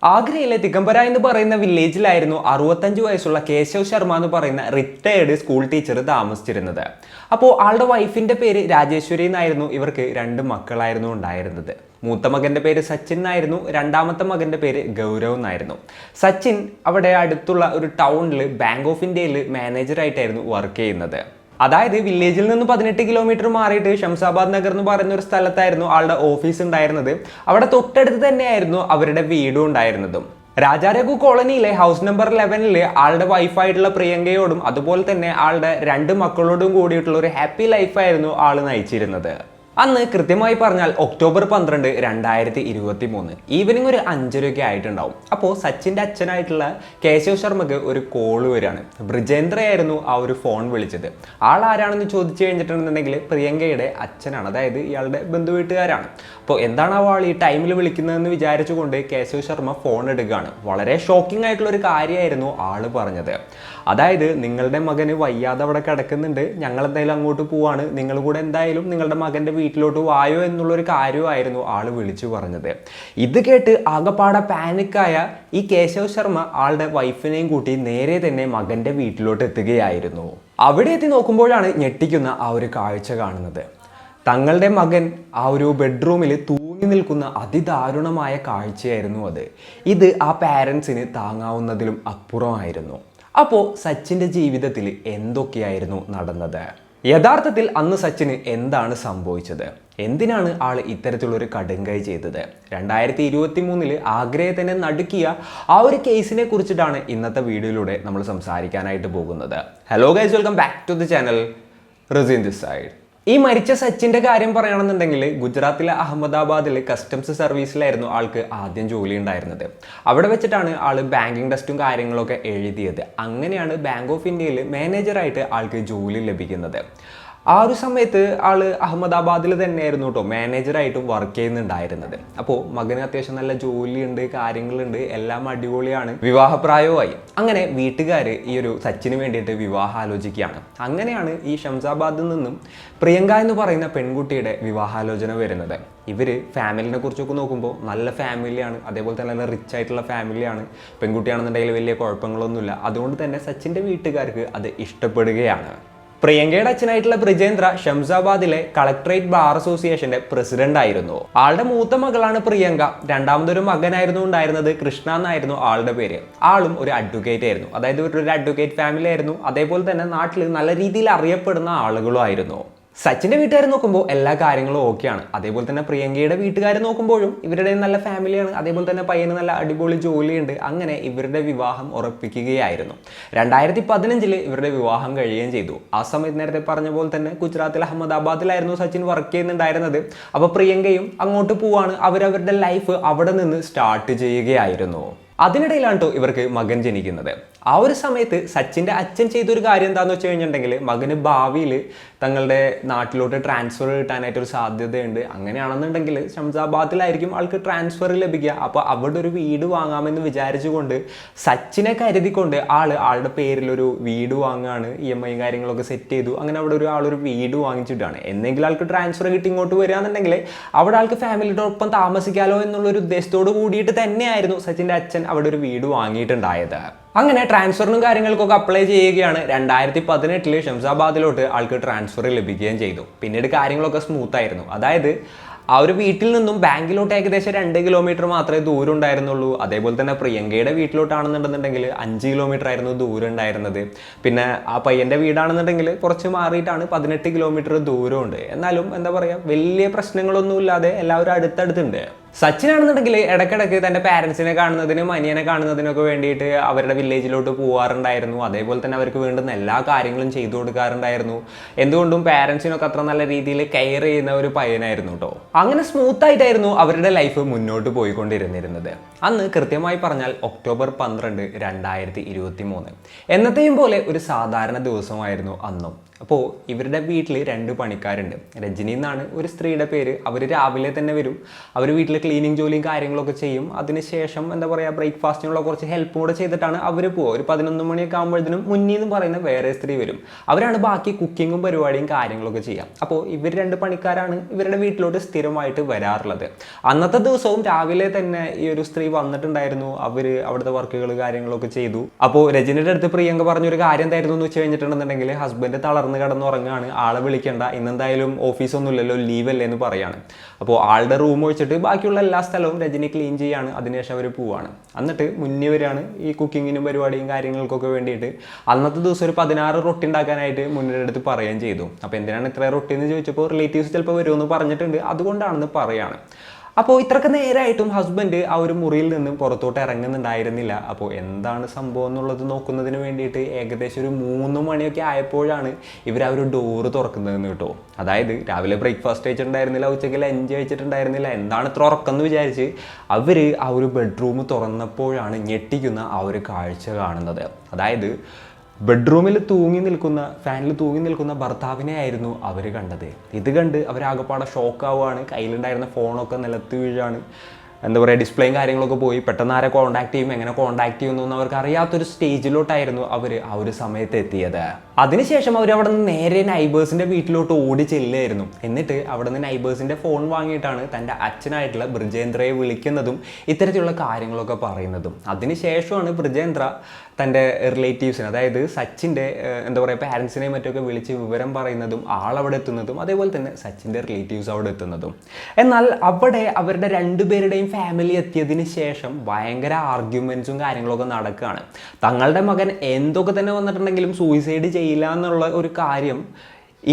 ആഗ്രയിലെ തികമ്പര എന്ന് പറയുന്ന വില്ലേജിലായിരുന്നു 65 വയസ്സുള്ള കേശവ് ശർമ്മ എന്ന് പറയുന്ന റിട്ടയേർഡ് സ്കൂൾ ടീച്ചർ താമസിച്ചിരുന്നത്. അപ്പോൾ ആളുടെ വൈഫിന്റെ പേര് രാജേശ്വരി എന്നായിരുന്നു. ഇവർക്ക് 2 മക്കളായിരുന്നു ഉണ്ടായിരുന്നത്. മൂത്ത മകന്റെ പേര് സച്ചിൻ എന്നായിരുന്നു, രണ്ടാമത്തെ മകന്റെ പേര് ഗൗരവ് എന്നായിരുന്നു. സച്ചിൻ അവിടെ അടുത്തുള്ള ഒരു ടൗണിൽ ബാങ്ക് ഓഫ് ഇന്ത്യയിൽ മാനേജറായിട്ടായിരുന്നു വർക്ക് ചെയ്യുന്നത്. അതായത് വില്ലേജിൽ നിന്ന് 18 കിലോമീറ്റർ മാറിയിട്ട് ഷംസാബാദ് നഗർ എന്ന് പറയുന്ന ഒരു സ്ഥലത്തായിരുന്നു ആളുടെ ഓഫീസ് ഉണ്ടായിരുന്നത്. അവിടെ തൊട്ടടുത്ത് തന്നെയായിരുന്നു അവരുടെ വീടും ഉണ്ടായിരുന്നതും. രാജാരഘു കോളനിയിലെ ഹൗസ് നമ്പർ 11 ആളുടെ വൈഫായിട്ടുള്ള പ്രിയങ്കയോടും അതുപോലെ തന്നെ ആളുടെ 2 മക്കളോടും കൂടിയിട്ടുള്ള ഒരു ഹാപ്പി ലൈഫായിരുന്നു ആള് നയിച്ചിരുന്നത്. അന്ന് കൃത്യമായി പറഞ്ഞാൽ ഒക്ടോബർ 12, 2023 ഈവനിങ് ഒരു 5:30 ആയിട്ടുണ്ടാവും. അപ്പോൾ സച്ചിൻ്റെ അച്ഛനായിട്ടുള്ള കേശവ് ശർമ്മക്ക് ഒരു കോള് വരികയാണ്. ബ്രിജേന്ദ്രയായിരുന്നു ആ ഒരു ഫോൺ വിളിച്ചത്. ആൾ ആരാണെന്ന് ചോദിച്ചു കഴിഞ്ഞിട്ടുണ്ടെന്നുണ്ടെങ്കിൽ പ്രിയങ്കയുടെ അച്ഛനാണ്, അതായത് ഇയാളുടെ ബന്ധുവീട്ടുകാരാണ്. അപ്പോൾ എന്താണ് ആ ആൾ ഈ ടൈമിൽ വിളിക്കുന്നതെന്ന് വിചാരിച്ചുകൊണ്ട് കേശവ് ശർമ്മ ഫോൺ എടുക്കുകയാണ്. വളരെ ഷോക്കിംഗ് ആയിട്ടുള്ള ഒരു കാര്യമായിരുന്നു ആള് പറഞ്ഞത്. അതായത് നിങ്ങളുടെ മകന് വയ്യാതെ അവിടെ കിടക്കുന്നുണ്ട്, ഞങ്ങൾ എന്തായാലും അങ്ങോട്ട് പോവാണ്, നിങ്ങൾ കൂടെ എന്തായാലും നിങ്ങളുടെ മകൻ്റെ വീട്ടിലോട്ട് വായോ എന്നുള്ളൊരു കാര്യമായിരുന്നു ആള് വിളിച്ചു പറഞ്ഞത്. ഇത് കേട്ട് ആകപ്പാടെ പാനിക്കായ ഈ കേശവ് ശർമ്മ ആളുടെ വൈഫിനെയും കൂട്ടി നേരെ തന്നെ മകൻ്റെ വീട്ടിലോട്ട് എത്തുകയായിരുന്നു. അവിടെ എത്തി നോക്കുമ്പോഴാണ് ഞെട്ടിക്കുന്ന ആ ഒരു കാഴ്ച കാണുന്നത്. തങ്ങളുടെ മകൻ ആ ഒരു ബെഡ്റൂമിൽ തൂങ്ങി നിൽക്കുന്ന അതിദാരുണമായ കാഴ്ചയായിരുന്നു അത്. ഇത് ആ പാരൻസിന് താങ്ങാവുന്നതിലും അപ്പുറമായിരുന്നു. അപ്പോൾ സച്ചിൻ്റെ ജീവിതത്തിൽ എന്തൊക്കെയായിരുന്നു നടന്നത്? യഥാർത്ഥത്തിൽ അന്ന് സച്ചിന് എന്താണ് സംഭവിച്ചത്? എന്തിനാണ് ആൾ ഇത്തരത്തിലുള്ളൊരു കടുങ്കൈ ചെയ്തത്? 2023 ആഗ്രയെ തന്നെ നടുക്കിയ ആ ഒരു കേസിനെ കുറിച്ചിട്ടാണ് ഇന്നത്തെ വീഡിയോയിലൂടെ നമ്മൾ സംസാരിക്കാനായിട്ട് പോകുന്നത്. Hello guys, welcome back to the channel. Raseen this side. ഈ മരിച്ച സച്ചിൻ്റെ കാര്യം പറയുകയാണെന്നുണ്ടെങ്കിൽ ഗുജറാത്തിലെ അഹമ്മദാബാദിൽ കസ്റ്റംസ് സർവീസിലായിരുന്നു ആൾക്ക് ആദ്യം ജോലി ഉണ്ടായിരുന്നത്. അവിടെ വെച്ചിട്ടാണ് ആൾ ബാങ്കിങ് ടെസ്റ്റും കാര്യങ്ങളൊക്കെ എഴുതിയത്. അങ്ങനെയാണ് ബാങ്ക് ഓഫ് ഇന്ത്യയിൽ മാനേജറായിട്ട് ആൾക്ക് ജോലി ലഭിക്കുന്നത്. ആ ഒരു സമയത്ത് ആള് അഹമ്മദാബാദിൽ തന്നെയായിരുന്നു കേട്ടോ മാനേജറായിട്ടും വർക്ക് ചെയ്യുന്നുണ്ടായിരുന്നത്. അപ്പോൾ മകന് അത്യാവശ്യം നല്ല ജോലിയുണ്ട്, കാര്യങ്ങളുണ്ട്, എല്ലാം അടിപൊളിയാണ്. വിവാഹപ്രായവുമായി. അങ്ങനെ വീട്ടുകാർ ഈ ഒരു സച്ചിന് വേണ്ടിയിട്ട് വിവാഹം ആലോചിക്കുകയാണ്. അങ്ങനെയാണ് ഈ ഷംസാബാദിൽ നിന്നും പ്രിയങ്ക എന്ന് പറയുന്ന പെൺകുട്ടിയുടെ വിവാഹാലോചന വരുന്നത്. ഇവർ ഫാമിലിനെ കുറിച്ചൊക്കെ നോക്കുമ്പോൾ നല്ല ഫാമിലിയാണ്, അതേപോലെ തന്നെ നല്ല റിച്ച് ആയിട്ടുള്ള ഫാമിലിയാണ്. പെൺകുട്ടിയാണെന്നുണ്ടെങ്കിൽ വലിയ കുഴപ്പങ്ങളൊന്നുമില്ല. അതുകൊണ്ട് തന്നെ സച്ചിൻ്റെ വീട്ടുകാർക്ക് അത് ഇഷ്ടപ്പെടുകയാണ്. പ്രിയങ്കയുടെ അച്ഛനായിട്ടുള്ള ബ്രിജേന്ദ്ര ഷംസാബാദിലെ കളക്ടറേറ്റ് ബാർ അസോസിയേഷന്റെ പ്രസിഡന്റ് ആയിരുന്നു. ആളുടെ മൂത്ത മകളാണ് പ്രിയങ്ക. രണ്ടാമതൊരു മകനായിരുന്നു ഉണ്ടായിരുന്നത്, കൃഷ്ണ എന്നായിരുന്നു ആളുടെ പേര്. ആളും ഒരു അഡ്വക്കേറ്റ് ആയിരുന്നു, അതായത് ഒരു അഡ്വക്കേറ്റ് ഫാമിലി ആയിരുന്നു. അതേപോലെ തന്നെ നാട്ടിൽ നല്ല രീതിയിൽ അറിയപ്പെടുന്ന ആളുകളും ആയിരുന്നു. സച്ചിൻ്റെ വീട്ടുകാർ നോക്കുമ്പോൾ എല്ലാ കാര്യങ്ങളും ഓക്കെയാണ്. അതേപോലെ തന്നെ പ്രിയങ്കയുടെ വീട്ടുകാർ നോക്കുമ്പോഴും ഇവരുടെ നല്ല ഫാമിലിയാണ്, അതേപോലെ തന്നെ പയ്യന് നല്ല അടിപൊളി ജോലിയുണ്ട്. അങ്ങനെ ഇവരുടെ വിവാഹം ഉറപ്പിക്കുകയായിരുന്നു. 2015 ഇവരുടെ വിവാഹം കഴിയുകയും ചെയ്തു. ആ സമയത്ത് നേരത്തെ പറഞ്ഞ പോലെ തന്നെ ഗുജറാത്തിലെ അഹമ്മദാബാദിലായിരുന്നു സച്ചിൻ വർക്ക് ചെയ്യുന്നുണ്ടായിരുന്നത്. അപ്പോൾ പ്രിയങ്കയും അങ്ങോട്ട് പോവാണ്. അവരവരുടെ ലൈഫ് അവിടെ നിന്ന് സ്റ്റാർട്ട് ചെയ്യുകയായിരുന്നു. അതിനിടയിലാണ് കേട്ടോ ഇവർക്ക് മകൻ ജനിക്കുന്നത്. ആ ഒരു സമയത്ത് സച്ചിൻ്റെ അച്ഛൻ ചെയ്തൊരു കാര്യം എന്താണെന്ന് വെച്ച് കഴിഞ്ഞിട്ടുണ്ടെങ്കിൽ മകന് ഭാവിയിൽ തങ്ങളുടെ നാട്ടിലോട്ട് ട്രാൻസ്ഫർ കിട്ടാനായിട്ടൊരു സാധ്യതയുണ്ട്. അങ്ങനെയാണെന്നുണ്ടെങ്കിൽ ഷംസാബാദിലായിരിക്കും ആൾക്ക് ട്രാൻസ്ഫർ ലഭിക്കുക. അപ്പോൾ അവിടെ ഒരു വീട് വാങ്ങാമെന്ന് വിചാരിച്ചുകൊണ്ട് സച്ചിനെ കരുതിക്കൊണ്ട് ആളുടെ പേരിലൊരു വീട് വാങ്ങുകയാണ്. EMI കാര്യങ്ങളൊക്കെ സെറ്റ് ചെയ്തു. അങ്ങനെ അവിടെ ആളൊരു വീട് വാങ്ങിച്ചിട്ടാണ് എന്നെങ്കിലും ആൾക്ക് ട്രാൻസ്ഫർ കിട്ടി ഇങ്ങോട്ട് വരികയാണെന്നുണ്ടെങ്കിൽ അവിടെ ആൾക്ക് ഫാമിലിയുടെ ഒപ്പം താമസിക്കാമല്ലോ എന്നുള്ളൊരു ഉദ്ദേശത്തോട് കൂടിയിട്ട് തന്നെയായിരുന്നു സച്ചിൻ്റെ അച്ഛൻ അവിടെ ഒരു വീട് വാങ്ങിയിട്ടുണ്ടായത്. അങ്ങനെ ട്രാൻസ്ഫറിനും കാര്യങ്ങൾക്കൊക്കെ അപ്ലൈ ചെയ്യുകയാണ്. 2018 ഷംസാബാദിലോട്ട് ആൾക്ക് ട്രാൻസ്ഫർ ലഭിക്കുകയും ചെയ്തു. പിന്നീട് കാര്യങ്ങളൊക്കെ സ്മൂത്ത് ആയിരുന്നു. അതായത് ആ ഒരു വീട്ടിൽ നിന്നും ബാങ്കിലോട്ട് ഏകദേശം 2 കിലോമീറ്റർ മാത്രമേ ദൂരം ഉണ്ടായിരുന്നുള്ളൂ. അതേപോലെ തന്നെ പ്രിയങ്കയുടെ വീട്ടിലോട്ടാണെന്നുണ്ടെന്നുണ്ടെങ്കിൽ 5 കിലോമീറ്റർ ആയിരുന്നു ദൂരം ഉണ്ടായിരുന്നത്. പിന്നെ ആ പയ്യൻ്റെ വീടാണെന്നുണ്ടെങ്കിൽ കുറച്ച് മാറിയിട്ടാണ് 18 കിലോമീറ്റർ ദൂരമുണ്ട്. എന്നാലും എന്താ പറയുക, വലിയ പ്രശ്നങ്ങളൊന്നുമില്ലാതെ എല്ലാവരും അടുത്തടുത്തുണ്ട്. സച്ചിനാണെന്നുണ്ടെങ്കിൽ ഇടയ്ക്കിടയ്ക്ക് തൻ്റെ പാരൻസിനെ കാണുന്നതിനും അനിയനെ കാണുന്നതിനൊക്കെ വേണ്ടിയിട്ട് അവരുടെ വില്ലേജിലോട്ട് പോകാറുണ്ടായിരുന്നു. അതേപോലെ തന്നെ അവർക്ക് വേണ്ടുന്ന എല്ലാ കാര്യങ്ങളും ചെയ്തു കൊടുക്കാറുണ്ടായിരുന്നു. എന്തുകൊണ്ടും പാരൻസിനൊക്കെ അത്ര നല്ല രീതിയിൽ കെയർ ചെയ്യുന്ന ഒരു പയ്യനായിരുന്നു കേട്ടോ. അങ്ങനെ സ്മൂത്ത് ആയിട്ടായിരുന്നു അവരുടെ ലൈഫ് മുന്നോട്ട് പോയിക്കൊണ്ടിരുന്നിരുന്നത്. അന്ന് കൃത്യമായി പറഞ്ഞാൽ ഒക്ടോബർ 12, 2023 എന്നത്തെയും പോലെ ഒരു സാധാരണ ദിവസമായിരുന്നു അന്നും. അപ്പോൾ ഇവരുടെ വീട്ടിൽ 2 പണിക്കാരുണ്ട്. രജനി എന്നാണ് ഒരു സ്ത്രീയുടെ പേര്. അവർ രാവിലെ തന്നെ വരും. അവർ വീട്ടിൽ ക്ലീനിങ് ജോലിയും കാര്യങ്ങളൊക്കെ ചെയ്യും. അതിനുശേഷം എന്താ പറയുക, ബ്രേക്ക്ഫാസ്റ്റിനുള്ള കുറച്ച് ഹെൽപ്പ് കൂടെ ചെയ്തിട്ടാണ് അവർ പോവുക. ഒരു 11 മണിയൊക്കെ ആകുമ്പോഴത്തേനും മുന്നിൽ നിന്ന് പറയുന്ന വേറെ സ്ത്രീ വരും. അവരാണ് ബാക്കി കുക്കിങ്ങും പരിപാടിയും കാര്യങ്ങളൊക്കെ ചെയ്യുക. അപ്പോൾ ഇവർ 2 പണിക്കാരാണ് ഇവരുടെ വീട്ടിലോട്ട് സ്ഥിരമായിട്ട് വരാറുള്ളത്. അന്നത്തെ ദിവസവും രാവിലെ തന്നെ ഈ ഒരു സ്ത്രീ വന്നിട്ടുണ്ടായിരുന്നു. അവർ അവിടുത്തെ വർക്കുകൾ കാര്യങ്ങളൊക്കെ ചെയ്തു. അപ്പോൾ രജനിയുടെ അടുത്ത് പ്രിയങ്ക പറഞ്ഞൊരു കാര്യം എന്തായിരുന്നു എന്ന് വെച്ച് കഴിഞ്ഞിട്ടുണ്ടെന്നുണ്ടെങ്കിൽ, ഹസ്ബൻഡ് തളർന്ന് കിടന്നുറങ്ങാണ്, ആളെ വിളിക്കേണ്ട, ഇന്നെന്തായാലും ഓഫീസൊന്നുമില്ലല്ലോ, ലീവല്ലേ എന്ന് പറയാണ്. അപ്പോൾ ആളുടെ റൂം ഒഴിച്ചിട്ട് ബാക്കിയുള്ള എല്ലാ സ്ഥലവും രജനി ക്ലീൻ ചെയ്യാണ്. അതിനുശേഷം അവർ പോവാണ്. എന്നിട്ട് മുന്നേ വരെയാണ് ഈ കുക്കിങ്ങിനും പരിപാടിയും കാര്യങ്ങൾക്കൊക്കെ വേണ്ടിയിട്ട്. അന്നത്തെ ദിവസം ഒരു 16 റൊട്ടി ഉണ്ടാക്കാനായിട്ട് മുന്നിൻ്റെ അടുത്ത് പറയുകയും ചെയ്തു. അപ്പോൾ എന്തിനാണ് ഇത്ര റൊട്ടി എന്ന് ചോദിച്ചപ്പോൾ റിലേറ്റീവ്സ് ചിലപ്പോൾ വരുമെന്ന് പറഞ്ഞിട്ടുണ്ട്, അതുകൊണ്ടാണെന്ന് പറയാണ്. അപ്പോൾ ഇത്രയൊക്കെ നേരമായിട്ടും ഹസ്ബൻഡ് ആ ഒരു മുറിയിൽ നിന്നും പുറത്തോട്ട് ഇറങ്ങുന്നുണ്ടായിരുന്നില്ല. അപ്പോൾ എന്താണ് സംഭവം എന്നുള്ളത് നോക്കുന്നതിന് വേണ്ടിയിട്ട് ഏകദേശം ഒരു 3 മണിയൊക്കെ ആയപ്പോഴാണ് ഇവർ ആ ഒരു ഡോറ് തുറക്കുന്നതെന്ന് കേട്ടോ. അതായത് രാവിലെ ബ്രേക്ക്ഫാസ്റ്റ് കഴിച്ചിട്ടുണ്ടായിരുന്നില്ല, ഉച്ചയ്ക്ക് ലഞ്ച് കഴിച്ചിട്ടുണ്ടായിരുന്നില്ല, എന്താണ് ഇത്ര ഉറക്കം എന്ന് വിചാരിച്ച് അവർ ആ ഒരു ബെഡ്റൂം തുറന്നപ്പോഴാണ് ഞെട്ടിക്കുന്ന ആ ഒരു കാഴ്ച കാണുന്നത്. അതായത് ബെഡ്റൂമിൽ ഫാനിൽ തൂങ്ങി നിൽക്കുന്ന ഭർത്താവിനെ ആയിരുന്നു അവർ കണ്ടത്. ഇത് കണ്ട് അവരാകെപ്പാടെ ഷോക്കാവുകയാണ്. കയ്യിലുണ്ടായിരുന്ന ഫോണൊക്കെ നിലത്ത് വീഴാണ്. എന്താ പറയുക, ഡിസ്പ്ലേയും കാര്യങ്ങളൊക്കെ പോയി. പെട്ടെന്ന് ആരെ കോൺടാക്ട് ചെയ്യും, എങ്ങനെ കോൺടാക്ട് ചെയ്യുന്നു അവർക്ക് അറിയാത്തൊരു സ്റ്റേജിലോട്ടായിരുന്നു അവർ ആ ഒരു സമയത്ത് എത്തിയത്. അതിനുശേഷം അവർ അവിടെ നിന്ന് നേരെ നൈബേഴ്സിൻ്റെ വീട്ടിലോട്ട് ഓടി ചെല്ലുകയായിരുന്നു. എന്നിട്ട് അവിടെ നിന്ന് നൈബേഴ്സിൻ്റെ ഫോൺ വാങ്ങിയിട്ടാണ് തൻ്റെ അച്ഛനായിട്ടുള്ള ബ്രിജേന്ദ്രയെ വിളിക്കുന്നതും ഇത്തരത്തിലുള്ള കാര്യങ്ങളൊക്കെ പറയുന്നതും. അതിനുശേഷമാണ് ബ്രിജേന്ദ്ര തൻ്റെ റിലേറ്റീവ്സിന്, അതായത് സച്ചിൻ്റെ എന്താ പറയുക പാരൻസിനെയും മറ്റൊക്കെ വിളിച്ച് വിവരം പറയുന്നതും ആളവിടെ എത്തുന്നതും അതേപോലെ തന്നെ സച്ചിൻ്റെ റിലേറ്റീവ്സ് അവിടെ എത്തുന്നതും. എന്നാൽ അവിടെ അവരുടെ 2 പേരുടെയും ഫാമിലി എത്തിയതിന് ശേഷം ഭയങ്കര ആർഗ്യുമെൻറ്റ്സും കാര്യങ്ങളൊക്കെ നടക്കുകയാണ്. തങ്ങളുടെ മകൻ എന്തൊക്കെ തന്നെ വന്നിട്ടുണ്ടെങ്കിലും സൂയിസൈഡ് ചെയ്യില്ല എന്നുള്ള ഒരു കാര്യം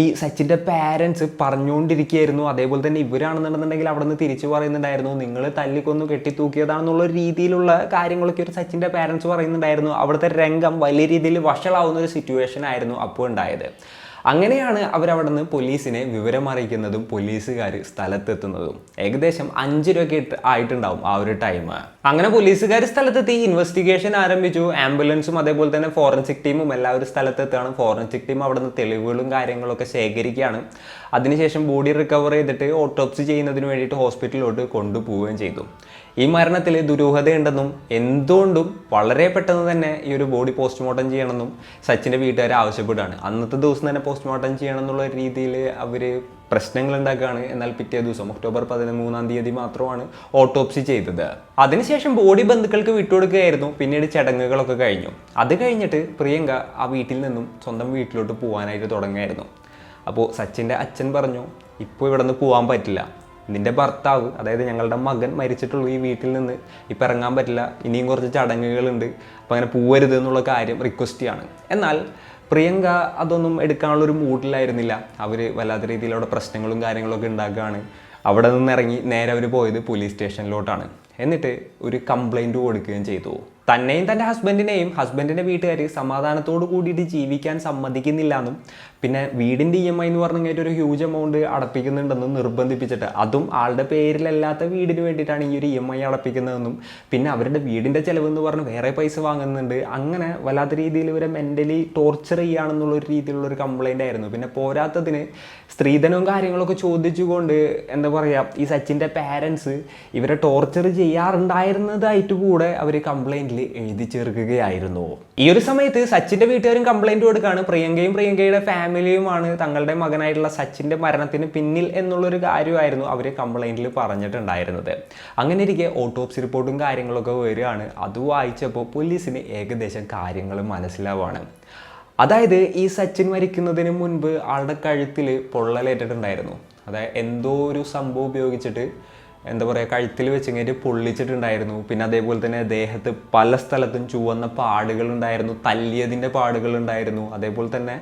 ഈ സച്ചിൻ്റെ പാരൻസ് പറഞ്ഞുകൊണ്ടിരിക്കുകയായിരുന്നു. അതേപോലെ തന്നെ ഇവരാണെന്നുണ്ടെന്നുണ്ടെങ്കിൽ അവിടെ നിന്ന് തിരിച്ചു പറയുന്നുണ്ടായിരുന്നു, നിങ്ങൾ തല്ലിക്കൊന്നു കെട്ടിത്തൂക്കിയതാണെന്നുള്ള രീതിയിലുള്ള കാര്യങ്ങളൊക്കെ ഒരു സച്ചിൻ്റെ പാരൻസ് പറയുന്നുണ്ടായിരുന്നു. അവിടുത്തെ രംഗം വലിയ രീതിയിൽ വഷളാവുന്ന ഒരു സിറ്റുവേഷൻ ആയിരുന്നു അപ്പോൾ ഉണ്ടായത്. അങ്ങനെയാണ് അവരവിടെ നിന്ന് പോലീസിനെ വിവരം അറിയിക്കുന്നതും പോലീസുകാർ സ്ഥലത്തെത്തുന്നതും. ഏകദേശം 5 രൂപയ്ക്ക് ആയിട്ടുണ്ടാവും ആ ഒരു ടൈം. അങ്ങനെ പോലീസുകാർ സ്ഥലത്തെത്തി ഇൻവെസ്റ്റിഗേഷൻ ആരംഭിച്ചു. ആംബുലൻസും അതേപോലെ തന്നെ ഫോറൻസിക് ടീമും എല്ലാവരും സ്ഥലത്തെത്താണ്. ഫോറൻസിക് ടീം അവിടെ നിന്ന് തെളിവുകളും കാര്യങ്ങളൊക്കെ ശേഖരിക്കുകയാണ്. അതിനുശേഷം ബോഡി റിക്കവർ ചെയ്തിട്ട് ഓട്ടോപ്സി ചെയ്യുന്നതിന് വേണ്ടിയിട്ട് ഹോസ്പിറ്റലിലോട്ട് കൊണ്ടുപോവുകയും ചെയ്തു. ഈ മരണത്തിൽ ദുരൂഹതയുണ്ടെന്നും എന്തുകൊണ്ടും വളരെ പെട്ടെന്ന് തന്നെ ഈ ഒരു ബോഡി പോസ്റ്റ്മോർട്ടം ചെയ്യണമെന്നും സച്ചിൻ്റെ വീട്ടുകാർ ആവശ്യപ്പെടുകയാണ്. അന്നത്തെ ദിവസം തന്നെ പോസ്റ്റ്മോർട്ടം ചെയ്യണം എന്നുള്ള രീതിയിൽ അവർ പ്രശ്നങ്ങൾ ഉണ്ടാക്കുകയാണ്. എന്നാൽ പിറ്റേ ദിവസം ഒക്ടോബർ 13-ാം തീയതി മാത്രമാണ് ഓട്ടോപ്സി ചെയ്തത്. അതിനുശേഷം ബോഡി ബന്ധുക്കൾക്ക് വിട്ടുകൊടുക്കുകയായിരുന്നു. പിന്നീട് ചടങ്ങുകളൊക്കെ കഴിഞ്ഞു. അത് കഴിഞ്ഞിട്ട് പ്രിയങ്ക ആ വീട്ടിൽ നിന്നും സ്വന്തം വീട്ടിലോട്ട് പോകാനായിട്ട് തുടങ്ങുകയായിരുന്നു. അപ്പോൾ സച്ചിൻ്റെ അച്ഛൻ പറഞ്ഞു, ഇപ്പോൾ ഇവിടെ നിന്ന് പോകാൻ പറ്റില്ല, നിൻ്റെ ഭർത്താവ്, അതായത് ഞങ്ങളുടെ മകൻ മരിച്ചിട്ടുള്ളൂ, ഈ വീട്ടിൽ നിന്ന് ഇപ്പം ഇറങ്ങാൻ പറ്റില്ല, ഇനിയും കുറച്ച് ചടങ്ങുകളുണ്ട്, അപ്പോൾ അങ്ങനെ പോവരുത് എന്നുള്ള കാര്യം റിക്വസ്റ്റ് ചെയ്യാണ്. എന്നാൽ പ്രിയങ്ക അതൊന്നും എടുക്കാനുള്ളൊരു മൂഡിലായിരുന്നില്ല. അവർ വല്ലാത്ത രീതിയിൽ അവിടെ പ്രശ്നങ്ങളും കാര്യങ്ങളൊക്കെ ഉണ്ടാക്കുകയാണ്. അവിടെ നിന്ന് ഇറങ്ങി നേരെ അവർ പോയത് പോലീസ് സ്റ്റേഷനിലോട്ടാണ്. എന്നിട്ട് ഒരു കംപ്ലൈൻറ്റ് കൊടുക്കുകയും ചെയ്തു. തന്നെയും തൻ്റെ ഹസ്ബൻഡിൻ്റെ വീട്ടുകാർ സമാധാനത്തോട് കൂടിയിട്ട് ജീവിക്കാൻ സമ്മതിക്കുന്നില്ല എന്നും പിന്നെ വീടിൻ്റെ EMI എന്ന് പറഞ്ഞു കഴിഞ്ഞിട്ട് ഒരു ഹ്യൂജ് എമൗണ്ട് അടപ്പിക്കുന്നുണ്ടെന്നും നിർബന്ധിപ്പിച്ചിട്ട്, അതും ആളുടെ പേരിലല്ലാത്ത വീടിന് വേണ്ടിയിട്ടാണ് ഈ ഒരു EMI അടപ്പിക്കുന്നതെന്നും പിന്നെ അവരുടെ വീടിൻ്റെ ചിലവെന്ന് പറഞ്ഞ് വേറെ പൈസ വാങ്ങുന്നുണ്ട്. അങ്ങനെ വല്ലാത്ത രീതിയിൽ ഇവരെ മെൻ്റലി ടോർച്ചർ ചെയ്യുകയാണെന്നുള്ളൊരു രീതിയിലുള്ളൊരു കംപ്ലൈൻ്റ് ആയിരുന്നു. പിന്നെ പോരാത്തതിന് സ്ത്രീധനവും കാര്യങ്ങളൊക്കെ ചോദിച്ചുകൊണ്ട് എന്താ പറയുക, ഈ സച്ചിൻ്റെ പാരൻസ് ഇവരെ ടോർച്ചർ ചെയ്യാറുണ്ടായിരുന്നതായിട്ട് കൂടെ അവർ കംപ്ലൈൻറ്റിൽ എഴുതി ചേർക്കുകയായിരുന്നു. ഈ ഒരു സമയത്ത് സച്ചിൻ്റെ വീട്ടുകാരും കംപ്ലൈൻറ്റ് കൊടുക്കുകയാണ്. പ്രിയങ്കയുടെ ഫാമിലിയുമാണ് തങ്ങളുടെ മകനായിട്ടുള്ള സച്ചിൻ്റെ മരണത്തിന് പിന്നിൽ എന്നുള്ളൊരു കാര്യമായിരുന്നു അവർ കംപ്ലൈൻറ്റിൽ പറഞ്ഞിട്ടുണ്ടായിരുന്നത്. അങ്ങനെ ഇരിക്കെ ഓട്ടോപ്സി റിപ്പോർട്ടും കാര്യങ്ങളൊക്കെ വരികയാണ്. അത് വായിച്ചപ്പോൾ പോലീസിന് ഏകദേശം കാര്യങ്ങൾ മനസ്സിലാവുകയാണ്. അതായത് ഈ സച്ചിൻ മരിക്കുന്നതിന് മുൻപ് ആളുടെ കഴുത്തിൽ പൊള്ളലേറ്റിട്ടുണ്ടായിരുന്നു. അതായത് എന്തോ ഒരു സംഭവം ഉപയോഗിച്ചിട്ട് എന്താ പറയുക, കഴുത്തിൽ വെച്ചിങ്ങേറ്റ് പൊള്ളിച്ചിട്ടുണ്ടായിരുന്നു. പിന്നെ അതേപോലെ തന്നെ ദേഹത്ത് പല സ്ഥലത്തും ചുവന്ന പാടുകളുണ്ടായിരുന്നു, തല്ലിയതിൻ്റെ പാടുകളുണ്ടായിരുന്നു. അതേപോലെ തന്നെ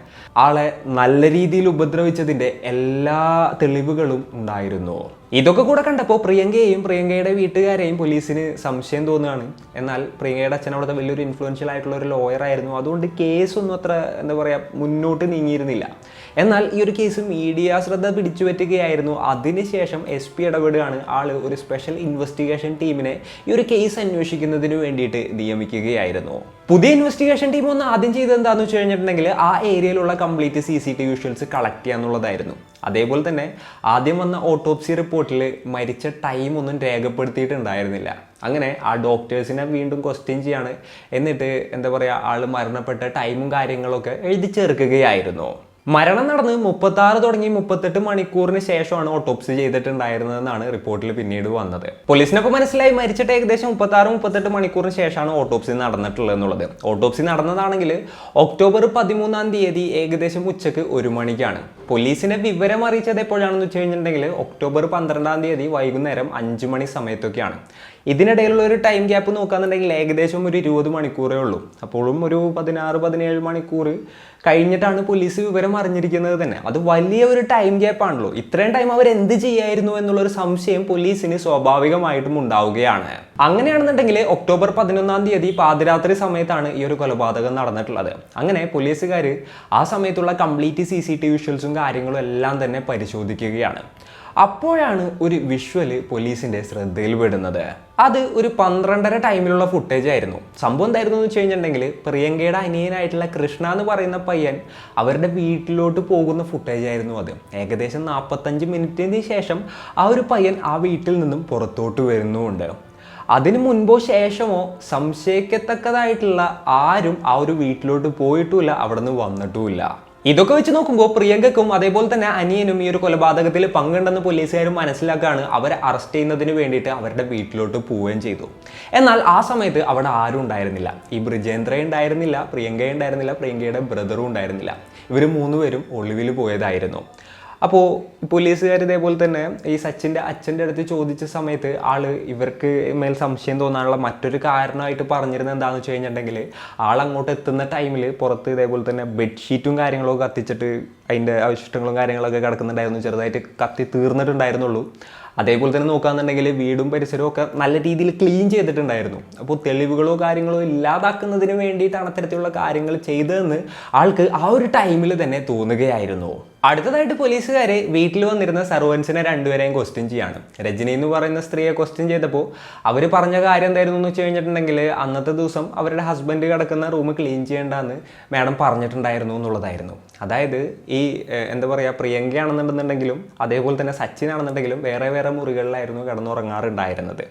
ആളെ നല്ല രീതിയിൽ ഉപദ്രവിച്ചതിൻ്റെ എല്ലാ തെളിവുകളും ഉണ്ടായിരുന്നു. ഇതൊക്കെ കൂടെ കണ്ടപ്പോൾ പ്രിയങ്കയുടെ വീട്ടുകാരെയും പോലീസിന് സംശയം തോന്നുകയാണ്. എന്നാൽ പ്രിയങ്കയുടെ അച്ഛൻ അവിടുത്തെ വലിയൊരു ഇൻഫ്ലുവൻഷ്യൽ ആയിട്ടുള്ള ഒരു ലോയർ ആയിരുന്നു. അതുകൊണ്ട് കേസൊന്നും അത്ര എന്താ പറയുക മുന്നോട്ട് നീങ്ങിയിരുന്നില്ല. എന്നാൽ ഈ ഒരു കേസ് മീഡിയ ശ്രദ്ധ പിടിച്ചു പറ്റുകയായിരുന്നു. അതിനുശേഷം SP ഇടപെടുകയാണ്. ആള് ഒരു സ്പെഷ്യൽ ഇൻവെസ്റ്റിഗേഷൻ ടീമിനെ ഈ ഒരു കേസ് അന്വേഷിക്കുന്നതിന് വേണ്ടിയിട്ട് നിയമിക്കുകയായിരുന്നു. പുതിയ ഇൻവെസ്റ്റിഗേഷൻ ടീം ഒന്ന് ആദ്യം ചെയ്തത് എന്താണെന്ന് വെച്ച് കഴിഞ്ഞിട്ടുണ്ടെങ്കിൽ ആ ഏരിയയിലുള്ള കംപ്ലീറ്റ് CCTV വിഷ്വൽസ് കളക്ട് ചെയ്യാന്നുള്ളതായിരുന്നു. അതേപോലെ തന്നെ ആദ്യം വന്ന ഓട്ടോപ്സി റിപ്പോർട്ടിൽ മരിച്ച ടൈം ഒന്നും രേഖപ്പെടുത്തിയിട്ടുണ്ടായിരുന്നില്ല. അങ്ങനെ ആ ഡോക്ടേഴ്സിനെ വീണ്ടും ക്വസ്റ്റ്യൻ ചെയ്യാണ്. എന്നിട്ട് എന്താ പറയുക, ആൾ മരണപ്പെട്ട ടൈമും കാര്യങ്ങളൊക്കെ എഴുതി ചേർക്കുകയായിരുന്നു. മരണം നടന്ന് 36 തുടങ്ങി 38 മണിക്കൂറിന് ശേഷമാണ് ഓട്ടോപ്സി ചെയ്തിട്ടുണ്ടായിരുന്നതെന്നാണ് റിപ്പോർട്ടിൽ പിന്നീട് വന്നത്. പോലീസിനപ്പോൾ മനസ്സിലായി മരിച്ചിട്ട് ഏകദേശം 36-38 മണിക്കൂറിന് ശേഷമാണ് ഓട്ടോപ്സി നടന്നിട്ടുള്ളത് എന്നുള്ളത്. ഓട്ടോപ്സി നടന്നതാണെങ്കിൽ ഒക്ടോബർ 13 ഏകദേശം ഉച്ചക്ക് 1 മണിക്കാണ്. പോലീസിനെ വിവരം അറിയിച്ചത് എപ്പോഴാണെന്ന് വെച്ച് കഴിഞ്ഞിട്ടുണ്ടെങ്കിൽ ഒക്ടോബർ 12 വൈകുന്നേരം 5 മണി സമയത്തൊക്കെയാണ്. ഇതിനിടയിലുള്ള ഒരു ടൈം ഗ്യാപ്പ് നോക്കുകയാണെന്നുണ്ടെങ്കിൽ ഏകദേശം ഒരു 20 മണിക്കൂറേ ഉള്ളൂ. അപ്പോഴും ഒരു 16-17 മണിക്കൂർ കഴിഞ്ഞിട്ടാണ് പോലീസ് വിവരം അറിഞ്ഞിരിക്കുന്നത് തന്നെ. അത് വലിയ ഒരു ടൈം ഗ്യാപ്പാണല്ലോ. ഇത്രയും ടൈം അവർ എന്ത് ചെയ്യായിരുന്നു എന്നുള്ളൊരു സംശയം പോലീസിന് സ്വാഭാവികമായിട്ടും ഉണ്ടാവുകയാണ്. അങ്ങനെയാണെന്നുണ്ടെങ്കിൽ ഒക്ടോബർ 11 പാതിരാത്രി സമയത്താണ് ഈ ഒരു കൊലപാതകം നടന്നിട്ടുള്ളത്. അങ്ങനെ പോലീസുകാർ ആ സമയത്തുള്ള കംപ്ലീറ്റ് CCTV വിഷ്വൽസും കാര്യങ്ങളും എല്ലാം തന്നെ പരിശോധിക്കുകയാണ്. അപ്പോഴാണ് ഒരു വിഷ്വല് പോലീസിന്റെ ശ്രദ്ധയിൽ പെടുന്നത്. അത് ഒരു 12:30 ടൈമിലുള്ള ഫുട്ടേജ് ആയിരുന്നു. സംഭവം എന്തായിരുന്നു എന്ന് വെച്ച് കഴിഞ്ഞിട്ടുണ്ടെങ്കിൽ പ്രിയങ്കയുടെ അനിയനായിട്ടുള്ള കൃഷ്ണ എന്ന് പറയുന്ന പയ്യൻ അവരുടെ വീട്ടിലോട്ട് പോകുന്ന ഫുട്ടേജ് ആയിരുന്നു അത്. ഏകദേശം 45 മിനിറ്റിന് ശേഷം ആ ഒരു പയ്യൻ ആ വീട്ടിൽ നിന്നും പുറത്തോട്ട് വരുന്നുമുണ്ട്. അതിന് മുൻപോ ശേഷമോ സംശയിക്കത്തക്കതായിട്ടുള്ള ആരും ആ ഒരു വീട്ടിലോട്ട് പോയിട്ടുമില്ല, അവിടെ നിന്ന് വന്നിട്ടുമില്ല. ഇതൊക്കെ വെച്ച് നോക്കുമ്പോൾ പ്രിയങ്കയ്ക്കും അതേപോലെ തന്നെ അനിയനും ഈ ഒരു കൊലപാതകത്തിൽ പങ്കുണ്ടെന്ന് പോലീസുകാരും മനസ്സിലാക്കുകയാണ്. അവരെ അറസ്റ്റ് ചെയ്യുന്നതിന് വേണ്ടിയിട്ട് അവരുടെ വീട്ടിലോട്ട് പോവുകയും ചെയ്തു. എന്നാൽ ആ സമയത്ത് അവിടെ ആരും ഉണ്ടായിരുന്നില്ല. ഈ ബ്രിജേന്ദ്ര ഉണ്ടായിരുന്നില്ല, പ്രിയങ്ക ഉണ്ടായിരുന്നില്ല, പ്രിയങ്കയുടെ ബ്രദറും ഉണ്ടായിരുന്നില്ല. ഇവർ 3 പേരും ഒളിവിൽ പോയതായിരുന്നു. അപ്പോൾ പോലീസുകാർ ഇതേപോലെ തന്നെ ഈ സച്ചിൻ്റെ അച്ഛൻ്റെ അടുത്ത് ചോദിച്ച സമയത്ത് ആള് ഇവർക്ക് മേൽ സംശയം തോന്നാനുള്ള മറ്റൊരു കാരണമായിട്ട് പറഞ്ഞിരുന്നത് എന്താണെന്ന് വെച്ച് കഴിഞ്ഞിട്ടുണ്ടെങ്കിൽ ആൾ അങ്ങോട്ട് എത്തുന്ന ടൈമിൽ പുറത്ത് ഇതേപോലെ തന്നെ ബെഡ്ഷീറ്റും കാര്യങ്ങളൊക്കെ കത്തിച്ചിട്ട് അതിൻ്റെ അവശിഷ്ടങ്ങളും കാര്യങ്ങളൊക്കെ കിടക്കുന്നുണ്ടായിരുന്നു. ചെറുതായിട്ട് കത്തി തീർന്നിട്ടുണ്ടായിരുന്നുള്ളൂ. അതേപോലെ തന്നെ നോക്കുകയാണെന്നുണ്ടെങ്കിൽ വീടും പരിസരവും ഒക്കെ നല്ല രീതിയിൽ ക്ലീൻ ചെയ്തിട്ടുണ്ടായിരുന്നു. അപ്പോൾ തെളിവുകളോ കാര്യങ്ങളോ ഇല്ലാതാക്കുന്നതിന് വേണ്ടിയിട്ടാണ് അത്തരത്തിലുള്ള കാര്യങ്ങൾ ചെയ്തതെന്ന് ആൾക്ക് ആ ഒരു ടൈമിൽ തന്നെ തോന്നുകയായിരുന്നു. അടുത്തതായിട്ട് പോലീസുകാരെ വീട്ടിൽ വന്നിരുന്ന സർവൻസിനെ 2 പേരെയും ക്വസ്റ്റ്യൻ ചെയ്യാണ്. രജനി എന്ന് പറയുന്ന സ്ത്രീയെ ക്വസ്റ്റ്യൻ ചെയ്തപ്പോൾ അവർ പറഞ്ഞ കാര്യം എന്തായിരുന്നു എന്ന് വെച്ച് കഴിഞ്ഞിട്ടുണ്ടെങ്കിൽ അന്നത്തെ ദിവസം അവരുടെ ഹസ്ബൻഡ് കിടക്കുന്ന റൂം ക്ലീൻ ചെയ്യേണ്ടെന്ന് മാഡം പറഞ്ഞിട്ടുണ്ടായിരുന്നു എന്നുള്ളതായിരുന്നു. അതായത് ഈ എന്താ പറയുക, പ്രിയങ്കയാണെന്നുണ്ടെന്നുണ്ടെങ്കിലും അതേപോലെ തന്നെ സച്ചിനാണെന്നുണ്ടെങ്കിലും വേറെ വേറെ മുറികളിലായിരുന്നു കിടന്നുറങ്ങാറുണ്ടായിരുന്നത്.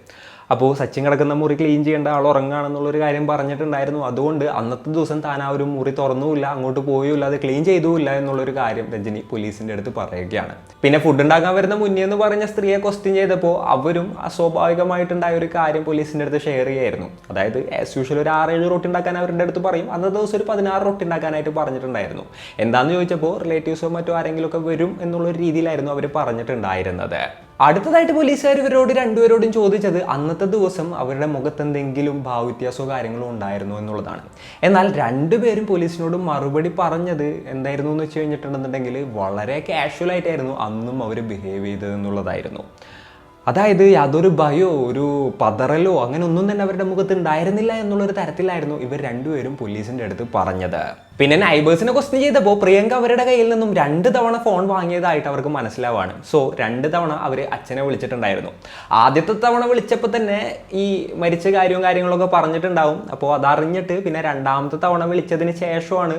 അപ്പോൾ സച്ചിൻ കിടക്കുന്ന മുറി ക്ലീൻ ചെയ്യേണ്ട ആൾ ഉറങ്ങുകയാണെന്നുള്ളൊരു കാര്യം പറഞ്ഞിട്ടുണ്ടായിരുന്നു. അതുകൊണ്ട് അന്നത്തെ ദിവസം താൻ ആ ഒരു മുറി തുറന്നുമില്ല, അങ്ങോട്ട് പോയുമില്ല, അത് ക്ലീൻ ചെയ്തുമില്ല എന്നുള്ളൊരു കാര്യം രജനി പോലീസിൻ്റെ അടുത്ത് പറയുകയാണ്. പിന്നെ ഫുഡ് ഉണ്ടാക്കാൻ വരുന്ന മുന്നേ എന്ന് പറഞ്ഞ സ്ത്രീയെ ക്വസ്റ്റ്യൻ ചെയ്തപ്പോൾ അവരും അസ്വാഭാവികമായിട്ടുണ്ടായ ഒരു കാര്യം പോലീസിൻ്റെ അടുത്ത് ഷെയർ ചെയ്യായിരുന്നു. അതായത് ആസ് യൂഷ്വൽ ഒരു 6-7 റൊട്ടി ഉണ്ടാക്കാൻ അവരുടെ അടുത്ത് പറയും. അന്നത്തെ ദിവസം ഒരു 16 റൊട്ടി ഉണ്ടാക്കാനായിട്ട് പറഞ്ഞിട്ടുണ്ടായിരുന്നു. എന്താണെന്ന് ചോദിച്ചപ്പോൾ റിലേറ്റീവ്സോ മറ്റോ ആരെങ്കിലും ഒക്കെ വരും എന്നുള്ളൊരു രീതിയിലായിരുന്നു അവർ പറഞ്ഞിട്ടുണ്ടായിരുന്നത്. അടുത്തതായിട്ട് പോലീസുകാർ ഇവരോട് 2 പേരോടും ചോദിച്ചത് അന്നത്തെ ദിവസം അവരുടെ മുഖത്ത് എന്തെങ്കിലും ഭാവവ്യത്യാസമോ കാര്യങ്ങളോ ഉണ്ടായിരുന്നു എന്നുള്ളതാണ്. എന്നാൽ 2 പേരും പോലീസിനോട് മറുപടി പറഞ്ഞത് എന്തായിരുന്നു എന്ന് വെച്ച് കഴിഞ്ഞിട്ടുണ്ടെന്നുണ്ടെങ്കിൽ വളരെ കാഷ്വൽ ആയിട്ടായിരുന്നു അന്നും അവർ ബിഹേവ് ചെയ്തത് എന്നുള്ളതായിരുന്നു. അതായത് യാതൊരു ഭയോ ഒരു പതറലോ അങ്ങനെ ഒന്നും തന്നെ അവരുടെ മുഖത്ത് ഉണ്ടായിരുന്നില്ല എന്നുള്ളൊരു തരത്തിലായിരുന്നു ഇവർ 2 പേരും പോലീസിൻ്റെ അടുത്ത് പറഞ്ഞത്. പിന്നെ നൈബേഴ്സിനെ ക്വസ്റ്റ്യൻ ചെയ്തപ്പോൾ പ്രിയങ്ക അവരുടെ കയ്യിൽ നിന്നും 2 തവണ ഫോൺ വാങ്ങിയതായിട്ട് അവർക്ക് മനസ്സിലാവാണ്. സോ 2 തവണ അവർ അച്ഛനെ വിളിച്ചിട്ടുണ്ടായിരുന്നു. ആദ്യത്തെ തവണ വിളിച്ചപ്പോൾ തന്നെ ഈ മരിച്ച കാര്യങ്ങളൊക്കെ പറഞ്ഞിട്ടുണ്ടാവും. അപ്പോൾ അതറിഞ്ഞിട്ട് പിന്നെ 2ാമത്തെ തവണ വിളിച്ചതിന് ശേഷമാണ്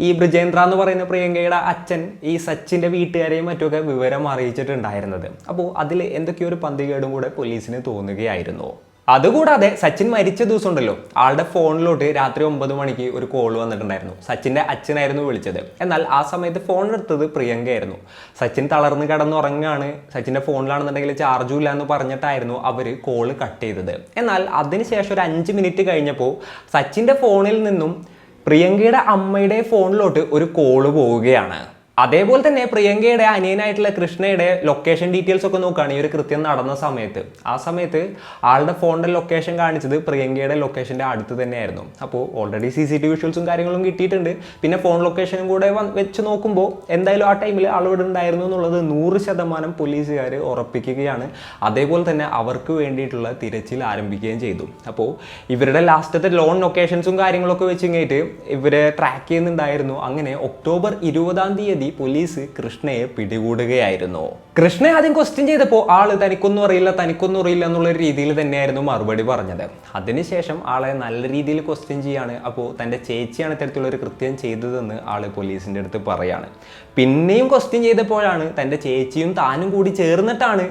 ഈ ബ്രിജേന്ദ്ര എന്ന് പറയുന്ന പ്രിയങ്കയുടെ അച്ഛൻ ഈ സച്ചിൻ്റെ വീട്ടുകാരെയും മറ്റുമൊക്കെ വിവരം അറിയിച്ചിട്ടുണ്ടായിരുന്നത്. അപ്പോൾ അതിൽ എന്തൊക്കെയോ ഒരു പന്തികേടും കൂടെ പോലീസിന് തോന്നുകയായിരുന്നു. അതുകൂടാതെ സച്ചിൻ മരിച്ച ദിവസം ഉണ്ടല്ലോ, ആളുടെ ഫോണിലോട്ട് രാത്രി 9 മണിക്ക് ഒരു കോൾ വന്നിട്ടുണ്ടായിരുന്നു. സച്ചിൻ്റെ അച്ഛനായിരുന്നു വിളിച്ചത്. എന്നാൽ ആ സമയത്ത് ഫോൺ എടുത്തത് പ്രിയങ്കയായിരുന്നു. സച്ചിൻ തളർന്ന് കിടന്നുറങ്ങാണ്, സച്ചിൻ്റെ ഫോണിലാണെന്നുണ്ടെങ്കിൽ ചാർജും ഇല്ല എന്ന് പറഞ്ഞിട്ടായിരുന്നു അവർ കോള് കട്ട് ചെയ്തത്. എന്നാൽ അതിനുശേഷം ഒരു 5 മിനിറ്റ് കഴിഞ്ഞപ്പോൾ സച്ചിൻ്റെ ഫോണിൽ നിന്നും പ്രിയങ്കയുടെ അമ്മയുടെ ഫോണിലോട്ട് ഒരു കോള് പോവുകയാണ്. അതേപോലെ തന്നെ പ്രിയങ്കയുടെ അനിയനായിട്ടുള്ള കൃഷ്ണയുടെ ലൊക്കേഷൻ ഡീറ്റെയിൽസ് ഒക്കെ നോക്കുകയാണ് ഈ ഒരു കൃത്യം നടന്ന സമയത്ത്. ആ സമയത്ത് ആളുടെ ഫോണിൻ്റെ ലൊക്കേഷൻ കാണിച്ചത് പ്രിയങ്കയുടെ ലൊക്കേഷൻ്റെ അടുത്ത് തന്നെയായിരുന്നു. അപ്പോൾ ഓൾറെഡി CCTV വിഷ്വൽസും കാര്യങ്ങളും കിട്ടിയിട്ടുണ്ട്. പിന്നെ ഫോൺ ലൊക്കേഷനും കൂടെ വെച്ച് നോക്കുമ്പോൾ എന്തായാലും ആ ടൈമിൽ ആളിവിടെ ഉണ്ടായിരുന്നു എന്നുള്ളത് 100% പോലീസുകാർ ഉറപ്പിക്കുകയാണ്. അതേപോലെ തന്നെ അവർക്ക് വേണ്ടിയിട്ടുള്ള തിരച്ചിൽ ആരംഭിക്കുകയും ചെയ്തു. അപ്പോൾ ഇവരുടെ ലാസ്റ്റത്തെ ലോൺ ലൊക്കേഷൻസും കാര്യങ്ങളൊക്കെ വെച്ച് കഴിഞ്ഞിട്ട് ഇവരെ ട്രാക്ക് ചെയ്യുന്നുണ്ടായിരുന്നു. അങ്ങനെ ഒക്ടോബർ 20 കരുതി പോലീസ് കൃഷ്ണയെ പിടികൂടുകയായിരുന്നു. കൃഷ്ണയെ ആദ്യം ക്വസ്റ്റ്യൻ ചെയ്തപ്പോൾ ആള് തനിക്കൊന്നും അറിയില്ല എന്നുള്ള രീതിയിൽ തന്നെയായിരുന്നു മറുപടി പറഞ്ഞത്. അതിനുശേഷം ആളെ നല്ല രീതിയിൽ ക്വസ്റ്റ്യൻ ചെയ്യാണ്. അപ്പോൾ തൻ്റെ ചേച്ചിയാണ് ഇത്തരത്തിലുള്ള ഒരു കൃത്യം ചെയ്തതെന്ന് ആള് പോലീസിൻ്റെ അടുത്ത് പറയാണ്. പിന്നെയും ക്വസ്റ്റ്യൻ ചെയ്തപ്പോഴാണ് തൻ്റെ ചേച്ചിയും താനും കൂടി ചേർന്നിട്ടാണ്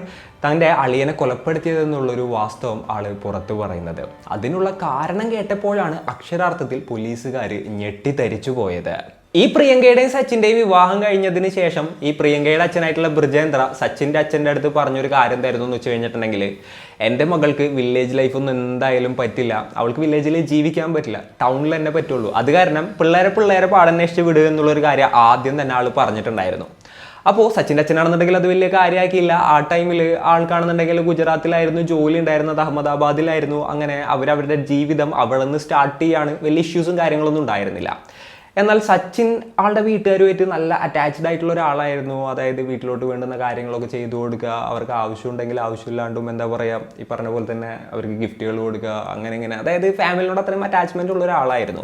തൻ്റെ അളിയനെ കൊലപ്പെടുത്തിയതെന്നുള്ളൊരു വാസ്തവം ആള് പുറത്തു പറയുന്നത്. അതിനുള്ള കാരണം കേട്ടപ്പോഴാണ് അക്ഷരാർത്ഥത്തിൽ പോലീസുകാർ ഞെട്ടിത്തരിച്ചു പോയത്. ഈ പ്രിയങ്കയുടെയും സച്ചിൻ്റെയും വിവാഹം കഴിഞ്ഞതിന് ശേഷം ഈ പ്രിയങ്കയുടെ അച്ഛനായിട്ടുള്ള ബ്രിജേന്ദ്ര സച്ചിൻ്റെ അച്ഛൻ്റെ അടുത്ത് പറഞ്ഞൊരു കാര്യം എന്തായിരുന്നു എന്ന് വെച്ച് കഴിഞ്ഞിട്ടുണ്ടെങ്കിൽ, എൻ്റെ മകൾക്ക് വില്ലേജ് ലൈഫൊന്നും എന്തായാലും പറ്റില്ല, അവൾക്ക് വില്ലേജിൽ ജീവിക്കാൻ പറ്റില്ല, ടൗണിൽ തന്നെ പറ്റുള്ളൂ, അത് കാരണം പിള്ളേരെ പാടന്വേഷിച്ച് വിടുക എന്നുള്ളൊരു കാര്യം ആദ്യം തന്നെ ആൾ പറഞ്ഞിട്ടുണ്ടായിരുന്നു. അപ്പോൾ സച്ചിൻ്റെ അച്ഛനാണെന്നുണ്ടെങ്കിൽ അത് വലിയ കാര്യമാക്കിയില്ല. ആ ടൈമിൽ ആൾക്കാണെന്നുണ്ടെങ്കിൽ ഗുജറാത്തിലായിരുന്നു ജോലി ഉണ്ടായിരുന്നത്, അഹമ്മദാബാദിലായിരുന്നു. അങ്ങനെ അവരവരുടെ ജീവിതം അവിടെ നിന്ന് സ്റ്റാർട്ട് ചെയ്യാണ്. വലിയ ഇഷ്യൂസും കാര്യങ്ങളൊന്നും ഉണ്ടായിരുന്നില്ല. എന്നാൽ സച്ചിൻ ആളുടെ വീട്ടുകാരുമായിട്ട് നല്ല അറ്റാച്ച്ഡ് ആയിട്ടുള്ള ഒരാളായിരുന്നു. അതായത് വീട്ടിലോട്ട് വേണ്ടുന്ന കാര്യങ്ങളൊക്കെ ചെയ്തു കൊടുക്കുക, അവർക്ക് ആവശ്യമുണ്ടെങ്കിൽ ആവശ്യമില്ലാണ്ടും എന്താ പറയുക, ഈ പറഞ്ഞ പോലെ തന്നെ അവർക്ക് ഗിഫ്റ്റുകൾ കൊടുക്കുക, അങ്ങനെ ഇങ്ങനെ, അതായത് ഫാമിലിനോട് അത്രയും അറ്റാച്ച്മെൻ്റ് ഉള്ള ഒരാളായിരുന്നു.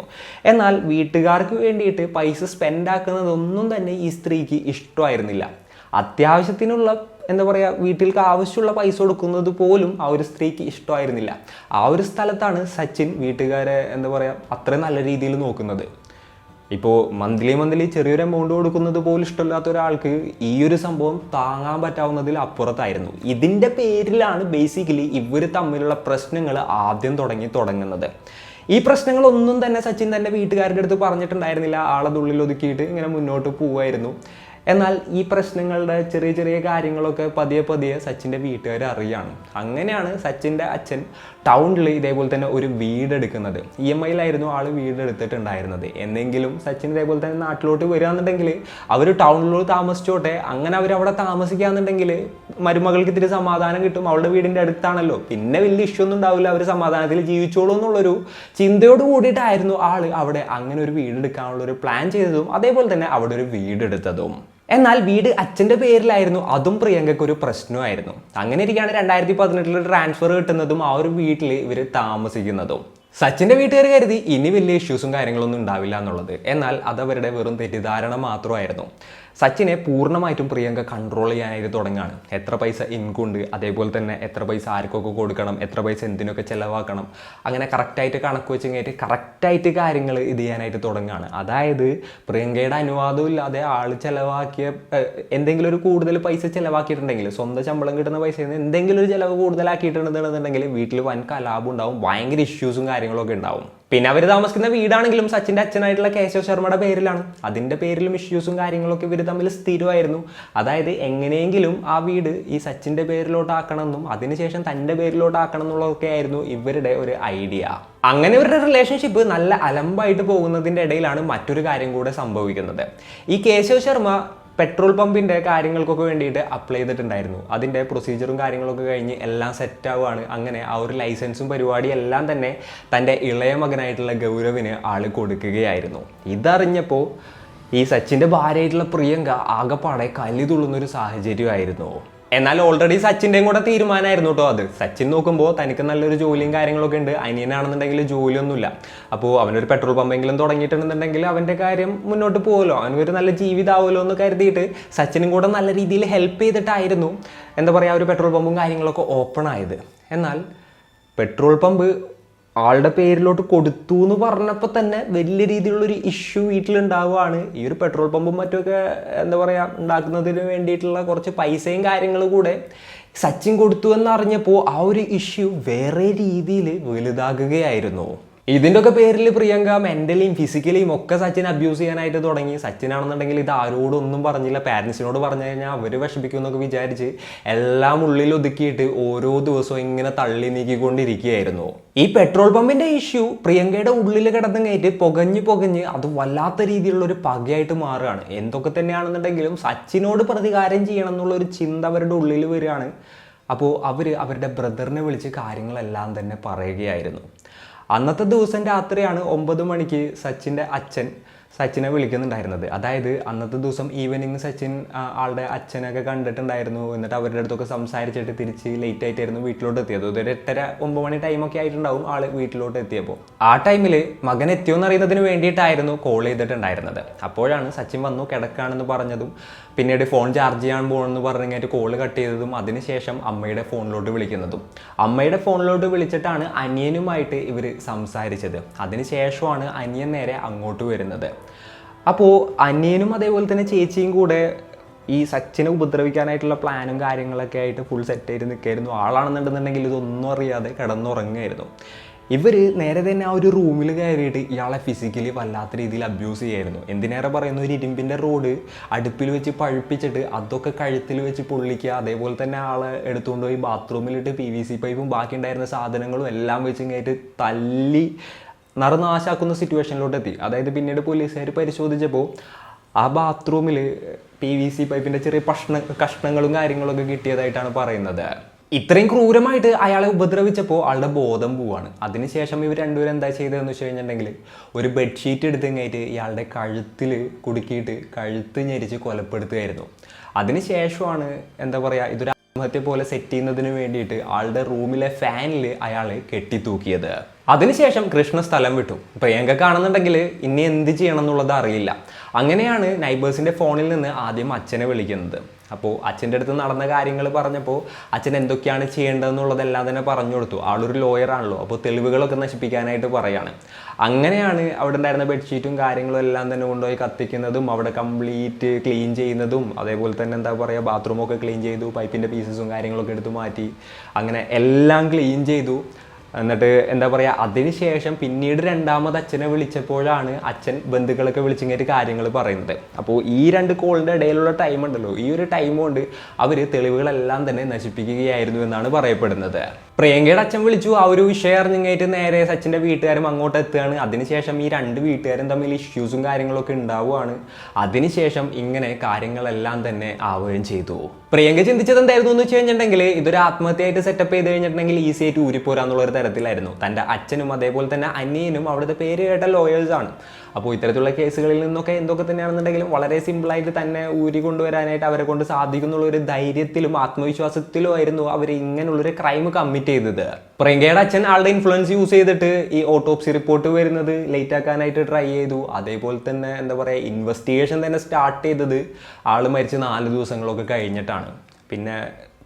എന്നാൽ വീട്ടുകാർക്ക് വേണ്ടിയിട്ട് പൈസ സ്പെൻഡ് ആക്കുന്നതൊന്നും തന്നെ ഈ സ്ത്രീക്ക് ഇഷ്ടമായിരുന്നില്ല. അത്യാവശ്യത്തിനുള്ള എന്താ പറയുക, വീട്ടിലേക്ക് ആവശ്യമുള്ള പൈസ കൊടുക്കുന്നത് പോലും ആ ഒരു സ്ത്രീക്ക് ഇഷ്ടമായിരുന്നില്ല. ആ ഒരു സ്ഥലത്താണ് സച്ചിൻ വീട്ടുകാരെ എന്താ പറയുക അത്രയും നല്ല രീതിയിൽ നോക്കുന്നത്. ഇപ്പോൾ മന്ത്ലി ചെറിയൊരു എമൗണ്ട് കൊടുക്കുന്നത് പോലും ഇഷ്ടമില്ലാത്ത ഒരാൾക്ക് ഈ ഒരു സംഭവം താങ്ങാൻ പറ്റാവുന്നതിൽ അപ്പുറത്തായിരുന്നു. ഇതിൻ്റെ പേരിലാണ് ബേസിക്കലി ഇവർ തമ്മിലുള്ള പ്രശ്നങ്ങൾ ആദ്യം തുടങ്ങുന്നത്. ഈ പ്രശ്നങ്ങളൊന്നും തന്നെ സച്ചിൻ തൻ്റെ വീട്ടുകാരുടെ അടുത്ത് പറഞ്ഞിട്ടുണ്ടായിരുന്നില്ല. ആളത് ഉള്ളിൽ ഒതുക്കിയിട്ട് ഇങ്ങനെ മുന്നോട്ട് പോവുമായിരുന്നു. എന്നാൽ ഈ പ്രശ്നങ്ങളുടെ ചെറിയ കാര്യങ്ങളൊക്കെ പതിയെ സച്ചിൻ്റെ വീട്ടുകാർ അറിയാണ്. അങ്ങനെയാണ് സച്ചിൻ്റെ അച്ഛൻ ടൗണിൽ ഇതേപോലെ തന്നെ ഒരു വീടെടുക്കുന്നത്. EMIയിലായിരുന്നു ആൾ വീടെടുത്തിട്ടുണ്ടായിരുന്നത്. എന്നെങ്കിലും സച്ചിൻ ഇതേപോലെ തന്നെ നാട്ടിലോട്ട് വരികയാണെന്നുണ്ടെങ്കിൽ അവർ ടൗണിലോട്ട് താമസിച്ചോട്ടെ, അങ്ങനെ അവരവിടെ താമസിക്കുകയാണെന്നുണ്ടെങ്കിൽ മരുമകൾക്ക് ഇത്തിരി സമാധാനം കിട്ടും, അവളുടെ വീടിൻ്റെ അടുത്താണല്ലോ, പിന്നെ വലിയ ഇഷ്യൂ ഒന്നും ഉണ്ടാവില്ല, അവർ സമാധാനത്തിൽ ജീവിച്ചോളൂ എന്നുള്ളൊരു ചിന്തയോട് കൂടിയിട്ടായിരുന്നു ആൾ അവിടെ അങ്ങനെ ഒരു വീടെടുക്കാനുള്ളൊരു പ്ലാൻ ചെയ്തതും അതേപോലെ തന്നെ അവിടെ ഒരു വീടെടുത്തതും. എന്നാൽ വീട് അച്ഛൻ്റെ പേരിലായിരുന്നു. അതും പ്രിയങ്കയ്ക്ക് ഒരു പ്രശ്നമായിരുന്നു. അങ്ങനെ ഇരിക്കുകയാണ് 2018 ട്രാൻസ്ഫർ കിട്ടുന്നതും ആ ഒരു വീട്ടിൽ ഇവർ താമസിക്കുന്നതും. സച്ചിൻ്റെ വീട്ടുകാർ കരുതി ഇനി വലിയ ഇഷ്യൂസും കാര്യങ്ങളൊന്നും ഉണ്ടാവില്ല എന്നുള്ളത്. എന്നാൽ അതവരുടെ വെറും തെറ്റിദ്ധാരണ മാത്രമായിരുന്നു. സച്ചിനെ പൂർണ്ണമായിട്ടും പ്രിയങ്ക കൺട്രോൾ ചെയ്യാനായിട്ട് തുടങ്ങുകയാണ്. എത്ര പൈസ ഇൻകം ഉണ്ട്, അതേപോലെ തന്നെ എത്ര പൈസ ആർക്കൊക്കെ കൊടുക്കണം, എത്ര പൈസ എന്തിനൊക്കെ ചിലവാക്കണം, അങ്ങനെ കറക്റ്റായിട്ട് കണക്ക് വെച്ച് കഴിഞ്ഞിട്ട് കറക്റ്റായിട്ട് കാര്യങ്ങൾ ഇത് ചെയ്യാനായിട്ട് തുടങ്ങുകയാണ്. അതായത് പ്രിയങ്കയുടെ അനുവാദം ഇല്ലാതെ ആൾ ചിലവാക്കിയ എന്തെങ്കിലും ഒരു കൂടുതൽ പൈസ ചിലവാക്കിയിട്ടുണ്ടെങ്കിൽ, സ്വന്തം ശമ്പളം കിട്ടുന്ന പൈസയിൽ നിന്ന് എന്തെങ്കിലും ഒരു ചിലവ് കൂടുതലാക്കിയിട്ടുണ്ടെന്നുണ്ടെങ്കിൽ വീട്ടിൽ വൻ കലാപം ഉണ്ടാവും, ഭയങ്കര ഇഷ്യൂസും കാര്യങ്ങളൊക്കെ ഉണ്ടാവും. പിന്നെ അവർ താമസിക്കുന്ന വീടാണെങ്കിലും സച്ചിൻ്റെ അച്ഛനായിട്ടുള്ള കേശവ് ശർമ്മയുടെ പേരിലാണ്. അതിൻ്റെ പേരിലും ഇഷ്യൂസും കാര്യങ്ങളൊക്കെ ഇവർ തമ്മിൽ സ്ഥിരമായിരുന്നു. അതായത് എങ്ങനെയെങ്കിലും ആ വീട് ഈ സച്ചിൻ്റെ പേരിലോട്ടാക്കണമെന്നും അതിനുശേഷം തൻ്റെ പേരിലോട്ടാക്കണം എന്നുള്ളതൊക്കെ ആയിരുന്നു ഇവരുടെ ഒരു ഐഡിയ. അങ്ങനെ ഇവരുടെ റിലേഷൻഷിപ്പ് നല്ല അലമ്പായിട്ട് പോകുന്നതിൻ്റെ ഇടയിലാണ് മറ്റൊരു കാര്യം കൂടെ സംഭവിക്കുന്നത്. ഈ കേശവ് ശർമ്മ പെട്രോൾ പമ്പിൻ്റെ കാര്യങ്ങൾക്കൊക്കെ വേണ്ടിയിട്ട് അപ്ലൈ ചെയ്തിട്ടുണ്ടായിരുന്നു. അതിൻ്റെ പ്രൊസീജിയറും കാര്യങ്ങളൊക്കെ കഴിഞ്ഞ് എല്ലാം സെറ്റ് ആവുകയാണ്. അങ്ങനെ ആ ഒരു ലൈസൻസും പരിപാടി എല്ലാം തന്നെ തൻ്റെ ഇളയ മകനായിട്ടുള്ള ഗൗരവിന് ആൾ കൊടുക്കുകയായിരുന്നു. ഇതറിഞ്ഞപ്പോൾ ഈ സച്ചിൻ്റെ ഭാര്യയായിട്ടുള്ള പ്രിയങ്ക ആകെപ്പാടെ കല്ലി തുള്ളുന്നൊരു സാഹചര്യമായിരുന്നു. എന്നാൽ ഓൾറെഡി സച്ചിൻ്റെയും കൂടെ തീരുമാനമായിരുന്നു കേട്ടോ അത്. സച്ചിൻ നോക്കുമ്പോൾ തനിക്ക് നല്ലൊരു ജോലിയും കാര്യങ്ങളൊക്കെ ഉണ്ട്, അനിയനാണെന്നുണ്ടെങ്കിൽ ജോലിയൊന്നുമില്ല. അപ്പോൾ അവനൊരു പെട്രോൾ പമ്പെങ്കിലും തുടങ്ങിയിട്ടുണ്ടെന്നുണ്ടെങ്കിൽ അവൻ്റെ കാര്യം മുന്നോട്ട് പോകുമല്ലോ, അവനൊരു നല്ല ജീവിതമാവുമല്ലോ എന്ന് കരുതിയിട്ട് സച്ചിനും കൂടെ നല്ല രീതിയിൽ ഹെൽപ്പ് ചെയ്തിട്ടായിരുന്നു എന്താ പറയുക ഒരു പെട്രോൾ പമ്പും കാര്യങ്ങളൊക്കെ ഓപ്പൺ ആയത്. എന്നാൽ പെട്രോൾ പമ്പ് ആളുടെ പേരിലോട്ട് കൊടുത്തു എന്ന് പറഞ്ഞപ്പോൾ തന്നെ വലിയ രീതിയിലുള്ളൊരു ഇഷ്യൂ വീട്ടിലുണ്ടാവുകയാണ്. ഈ ഒരു പെട്രോൾ പമ്പും മറ്റുമൊക്കെ എന്താ പറയുക ഉണ്ടാക്കുന്നതിന് വേണ്ടിയിട്ടുള്ള കുറച്ച് പൈസയും കാര്യങ്ങളും കൂടെ സച്ചിൻ കൊടുത്തു എന്നറിഞ്ഞപ്പോൾ ആ ഒരു ഇഷ്യൂ വേറെ രീതിയിൽ വലുതാകുകയായിരുന്നു. ഇതിൻ്റെ ഒക്കെ പേരിൽ പ്രിയങ്ക മെൻ്റലിയും ഫിസിക്കലിയും ഒക്കെ സച്ചിൻ അബ്യൂസ് ചെയ്യാനായിട്ട് തുടങ്ങി. സച്ചിനാണെന്നുണ്ടെങ്കിൽ ഇത് ആരോടൊന്നും പറഞ്ഞില്ല, പാരൻസിനോട് പറഞ്ഞു കഴിഞ്ഞാൽ അവർ വിഷമിക്കുമെന്നൊക്കെ വിചാരിച്ച് എല്ലാം ഉള്ളിൽ ഒതുക്കിയിട്ട് ഓരോ ദിവസവും ഇങ്ങനെ തള്ളി നീക്കിക്കൊണ്ടിരിക്കുകയായിരുന്നു. ഈ പെട്രോൾ പമ്പിൻ്റെ ഇഷ്യൂ പ്രിയങ്കയുടെ ഉള്ളിൽ കിടന്ന് കയറ്റി പുകഞ്ഞ് അത് വല്ലാത്ത രീതിയിലുള്ള ഒരു പകയായിട്ട് മാറുകയാണ്. എന്തൊക്കെ തന്നെയാണെന്നുണ്ടെങ്കിലും സച്ചിനോട് പ്രതികാരം ചെയ്യണം എന്നുള്ളൊരു ചിന്ത അവരുടെ ഉള്ളിൽ വരികയാണ്. അപ്പോൾ അവരുടെ ബ്രദറിനെ വിളിച്ച് കാര്യങ്ങളെല്ലാം തന്നെ പറയുകയായിരുന്നു. അന്നത്തെ ദിവസം രാത്രിയാണ് 9 മണിക്ക് സച്ചിൻ്റെ അച്ഛൻ സച്ചിനെ വിളിക്കുന്നുണ്ടായിരുന്നത്. അതായത് അന്നത്തെ ദിവസം ഈവനിങ് സച്ചിൻ ആളുടെ അച്ഛനൊക്കെ കണ്ടിട്ടുണ്ടായിരുന്നു. എന്നിട്ട് അവരുടെ അടുത്തൊക്കെ സംസാരിച്ചിട്ട് തിരിച്ച് ലേറ്റ് ആയിട്ടായിരുന്നു വീട്ടിലോട്ട് എത്തിയത്. ഒരു 8:30-9 മണി ടൈമൊക്കെ ആയിട്ടുണ്ടാവും ആള് വീട്ടിലോട്ട് എത്തിയപ്പോൾ. ആ ടൈമിൽ മകൻ എത്തിയോന്ന് അറിയുന്നതിന് വേണ്ടിയിട്ടായിരുന്നു കോൾ ചെയ്തിട്ടുണ്ടായിരുന്നത്. അപ്പോഴാണ് സച്ചിൻ വന്നു കിടക്കാണെന്ന് പറഞ്ഞതും പിന്നീട് ഫോൺ ചാർജ് ചെയ്യാൻ പോകണമെന്ന് പറഞ്ഞിട്ട് കോള് കട്ട് ചെയ്തതും അതിനുശേഷം അമ്മയുടെ ഫോണിലോട്ട് വിളിക്കുന്നതും. അമ്മയുടെ ഫോണിലോട്ട് വിളിച്ചിട്ടാണ് അനിയനുമായിട്ട് ഇവർ സംസാരിച്ചത്. അതിനുശേഷമാണ് അനിയൻ നേരെ അങ്ങോട്ട് വരുന്നത്. അപ്പോൾ അനിയനും അതേപോലെ തന്നെ ചേച്ചിയും കൂടെ ഈ സച്ചിനെ ഉപദ്രവിക്കാനായിട്ടുള്ള പ്ലാനും കാര്യങ്ങളൊക്കെ ആയിട്ട് ഫുൾ സെറ്റ് ചെയ്ത് നിൽക്കായിരുന്നു. ആളാണെന്നുണ്ടെന്നുണ്ടെങ്കിൽ ഇതൊന്നും അറിയാതെ കിടന്നുറങ്ങുമായിരുന്നു. ഇവർ നേരെ തന്നെ ആ ഒരു റൂമിൽ കയറിയിട്ട് ഇയാളെ ഫിസിക്കലി വല്ലാത്ത രീതിയിൽ അബ്യൂസ് ചെയ്യായിരുന്നു. എന്തിനേറെ പറയുന്നു, ഒരു ഇരുമ്പിൻ്റെ റോഡ് അടുപ്പിൽ വെച്ച് പഴുപ്പിച്ചിട്ട് അതൊക്കെ കഴുത്തിൽ വെച്ച് പൊള്ളിക്കുക, അതേപോലെ തന്നെ ആളെ എടുത്തുകൊണ്ട് പോയി ബാത്റൂമിലിട്ട് PVC പൈപ്പും ബാക്കി ഉണ്ടായിരുന്ന സാധനങ്ങളും എല്ലാം വെച്ച് ഇങ്ങോട്ട് തല്ലി നറുനാശാക്കുന്ന സിറ്റുവേഷനിലോട്ട് എത്തി. അതായത് പിന്നീട് പോലീസുകാർ പരിശോധിച്ചപ്പോൾ ആ ബാത്റൂമിൽ PVC പൈപ്പിൻ്റെ ചെറിയ കഷ്ണങ്ങളും കാര്യങ്ങളൊക്കെ കിട്ടിയതായിട്ടാണ് പറയുന്നത്. ഇത്രയും ക്രൂരമായിട്ട് അയാളെ ഉപദ്രവിച്ചപ്പോൾ ആളുടെ ബോധം പോവാണ്. അതിനുശേഷം ഇവർ രണ്ടുപേരും എന്താ ചെയ്തതെന്ന് വെച്ച് കഴിഞ്ഞിട്ടുണ്ടെങ്കിൽ ഒരു ബെഡ്ഷീറ്റ് എടുത്ത് കഴിഞ്ഞിട്ട് ഇയാളുടെ കഴുത്തിൽ കുടുക്കിയിട്ട് കഴുത്ത് ഞെരിച്ച് കൊലപ്പെടുത്തുകയായിരുന്നു. അതിനുശേഷമാണ് എന്താ പറയുക, ഇതൊരു ആത്മഹത്യ പോലെ സെറ്റ് ചെയ്യുന്നതിന് വേണ്ടിയിട്ട് ആളുടെ റൂമിലെ ഫാനിൽ അയാൾ കെട്ടിത്തൂക്കിയത്. അതിനുശേഷം കൃഷ്ണ സ്ഥലം വിട്ടു. പ്രിയങ്ക കാണുന്നുണ്ടെങ്കിൽ ഇനി എന്ത് ചെയ്യണം എന്നുള്ളത് അറിയില്ല. അങ്ങനെയാണ് നൈബേഴ്സിൻ്റെ ഫോണിൽ നിന്ന് ആദ്യം അച്ഛനെ വിളിക്കുന്നത്. അപ്പോൾ അച്ഛൻ്റെ അടുത്ത് നടന്ന കാര്യങ്ങൾ പറഞ്ഞപ്പോൾ അച്ഛൻ എന്തൊക്കെയാണ് ചെയ്യേണ്ടതെന്നുള്ളതെല്ലാം തന്നെ പറഞ്ഞു കൊടുത്തു. ആളൊരു ലോയറാണല്ലോ, അപ്പോൾ തെളിവുകളൊക്കെ നശിപ്പിക്കാനായിട്ട് പറയാണ്. അങ്ങനെയാണ് അവിടെ ഉണ്ടായിരുന്ന ബെഡ്ഷീറ്റും കാര്യങ്ങളും എല്ലാം തന്നെ കൊണ്ടുപോയി കത്തിക്കുന്നതും അവിടെ കംപ്ലീറ്റ് ക്ലീൻ ചെയ്യുന്നതും അതേപോലെ തന്നെ എന്താ പറയുക ബാത്റൂമൊക്കെ ക്ലീൻ ചെയ്തു, പൈപ്പിൻ്റെ പീസസും കാര്യങ്ങളൊക്കെ എടുത്ത് മാറ്റി അങ്ങനെ എല്ലാം ക്ലീൻ ചെയ്തു. എന്നിട്ട് എന്താ പറയുക, അതിനുശേഷം പിന്നീട് രണ്ടാമത് അച്ഛനെ വിളിച്ചപ്പോഴാണ് അച്ഛൻ ബന്ധുക്കളൊക്കെ വിളിച്ചിങ്ങേറ്റ് കാര്യങ്ങൾ പറയുന്നത്. അപ്പോൾ ഈ 2 കോളിൻ്റെ ഇടയിലുള്ള ടൈം ഉണ്ടല്ലോ, ഈ ഒരു ടൈം കൊണ്ട് അവർ തെളിവുകളെല്ലാം തന്നെ നശിപ്പിക്കുകയായിരുന്നു എന്നാണ് പറയപ്പെടുന്നത്. പ്രിയങ്കയുടെ അച്ഛൻ വിളിച്ചു, ആ ഒരു വിഷയം അറിഞ്ഞിങ്ങേറ്റ് നേരെ സച്ചിൻ്റെ വീട്ടുകാരും അങ്ങോട്ട് എത്തുകയാണ്. അതിനുശേഷം ഈ 2 വീട്ടുകാരും തമ്മിൽ ഇഷ്യൂസും കാര്യങ്ങളൊക്കെ ഉണ്ടാവുകയാണ്. അതിനുശേഷം ഇങ്ങനെ കാര്യങ്ങളെല്ലാം തന്നെ ആവുകയും ചെയ്തു. പ്രിയങ്ക ചിന്തിച്ചത് എന്തായിരുന്നു എന്ന് വെച്ച് കഴിഞ്ഞിട്ടുണ്ടെങ്കിൽ ഇതൊരു ആത്മഹത്യയായിട്ട് സെറ്റപ്പ് ചെയ്ത് കഴിഞ്ഞിട്ടുണ്ടെങ്കിൽ ഈസി ആയിട്ട് ഊരിപ്പോരാന്നുള്ളൊരു തരത്തിലായിരുന്നു. തൻ്റെ അച്ഛനും അതേപോലെ തന്നെ അനിയനും അവിടുത്തെ പേര് കേട്ട ലോയേഴ്സാണ്. അപ്പോൾ ഇത്തരത്തിലുള്ള കേസുകളിൽ നിന്നൊക്കെ എന്തൊക്കെ തന്നെയാണെന്നുണ്ടെങ്കിലും വളരെ സിമ്പിളായിട്ട് തന്നെ ഊരി കൊണ്ടുവരാനായിട്ട് അവരെ കൊണ്ട് സാധിക്കുന്നുള്ളൊരു ധൈര്യത്തിലും ആത്മവിശ്വാസത്തിലും ആയിരുന്നു അവർ ഇങ്ങനെയുള്ളൊരു ക്രൈം കമ്മിറ്റ് ചെയ്തത്. പ്രിയങ്കയുടെ അച്ഛൻ ആളുടെ ഇൻഫ്ലുവൻസ് യൂസ് ചെയ്തിട്ട് ഈ ഓട്ടോപ്സി റിപ്പോർട്ട് വരുന്നത് ലേറ്റ് ആക്കാനായിട്ട് ട്രൈ ചെയ്തു. അതേപോലെ തന്നെ എന്താ പറയുക, ഇൻവെസ്റ്റിഗേഷൻ തന്നെ സ്റ്റാർട്ട് ചെയ്തത് ആൾ മരിച്ച് 4 ദിവസങ്ങളൊക്കെ കഴിഞ്ഞിട്ടാണ്. പിന്നെ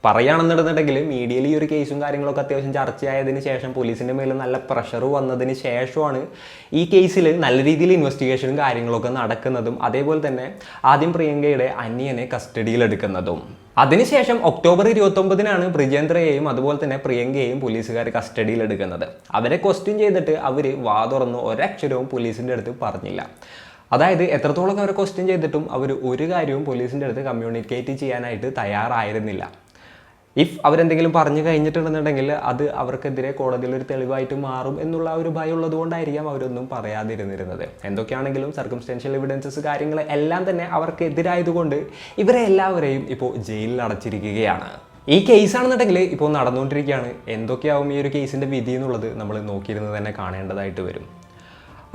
പറയുകയാണെന്നുണ്ടെന്നുണ്ടെങ്കിൽ മീഡിയയിൽ ഈ ഒരു കേസും കാര്യങ്ങളൊക്കെ അത്യാവശ്യം ചർച്ചയായതിന് ശേഷം പോലീസിൻ്റെ മേലും നല്ല പ്രഷർ വന്നതിന് ശേഷമാണ് ഈ കേസിൽ നല്ല രീതിയിൽ ഇൻവെസ്റ്റിഗേഷനും കാര്യങ്ങളൊക്കെ നടക്കുന്നതും അതേപോലെ തന്നെ ആദ്യം പ്രിയങ്കയുടെ അനിയനെ കസ്റ്റഡിയിലെടുക്കുന്നതും. അതിനുശേഷം ഒക്ടോബർ 29-നാണ് ബ്രിജേന്ദ്രയെയും അതുപോലെ തന്നെ പ്രിയങ്കയെയും പോലീസുകാർ കസ്റ്റഡിയിലെടുക്കുന്നത്. അവരെ ക്വസ്റ്റ്യൻ ചെയ്തിട്ട് അവർ വാ തുറന്ന് ഒരക്ഷരവും പോലീസിൻ്റെ അടുത്ത് പറഞ്ഞില്ല. അതായത് എത്രത്തോളം അവരെ ക്വസ്റ്റ്യൻ ചെയ്തിട്ടും അവർ ഒരു കാര്യവും പോലീസിൻ്റെ അടുത്ത് കമ്മ്യൂണിക്കേറ്റ് ചെയ്യാനായിട്ട് തയ്യാറായിരുന്നില്ല. ഇഫ് അവരെന്തെങ്കിലും പറഞ്ഞു കഴിഞ്ഞിട്ടുണ്ടെന്നുണ്ടെങ്കിൽ അത് അവർക്കെതിരെ കോടതിയിൽ ഒരു തെളിവായിട്ട് മാറും എന്നുള്ള ഒരു ഭയം ഉള്ളത് കൊണ്ടായിരിക്കാം അവരൊന്നും പറയാതിരുന്നിരുന്നത്. എന്തൊക്കെയാണെങ്കിലും സർക്കംസ്റ്റൻഷ്യൽ എവിഡൻസസ് കാര്യങ്ങൾ എല്ലാം തന്നെ അവർക്കെതിരായതുകൊണ്ട് ഇവരെ എല്ലാവരെയും ഇപ്പോൾ ജയിലിൽ അടച്ചിരിക്കുകയാണ്. ഈ കേസാണെന്നുണ്ടെങ്കിൽ ഇപ്പോൾ നടന്നുകൊണ്ടിരിക്കുകയാണ്. എന്തൊക്കെയാവും ഈ ഒരു കേസിൻ്റെ വിധി എന്നുള്ളത് നമ്മൾ നോക്കിയിരുന്ന് തന്നെ കാണേണ്ടതായിട്ട് വരും.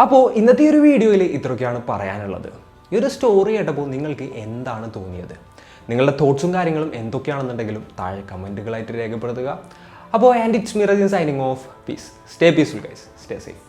അപ്പോൾ ഇന്നത്തെ ഈ ഒരു വീഡിയോയിൽ ഇത്രയൊക്കെയാണ് പറയാനുള്ളത്. ഈ ഒരു സ്റ്റോറി കേട്ടപ്പോൾ നിങ്ങൾക്ക് എന്താണ് തോന്നിയത്? നിങ്ങളുടെ തോട്ട്സും കാര്യങ്ങളും എന്തൊക്കെയാണെന്നുണ്ടെങ്കിലും താഴെ കമൻറ്റുകളായിട്ട് രേഖപ്പെടുത്തുക. അപ്പോൾ and it's me Rajin signing off. Peace. Stay peaceful guys. Stay safe.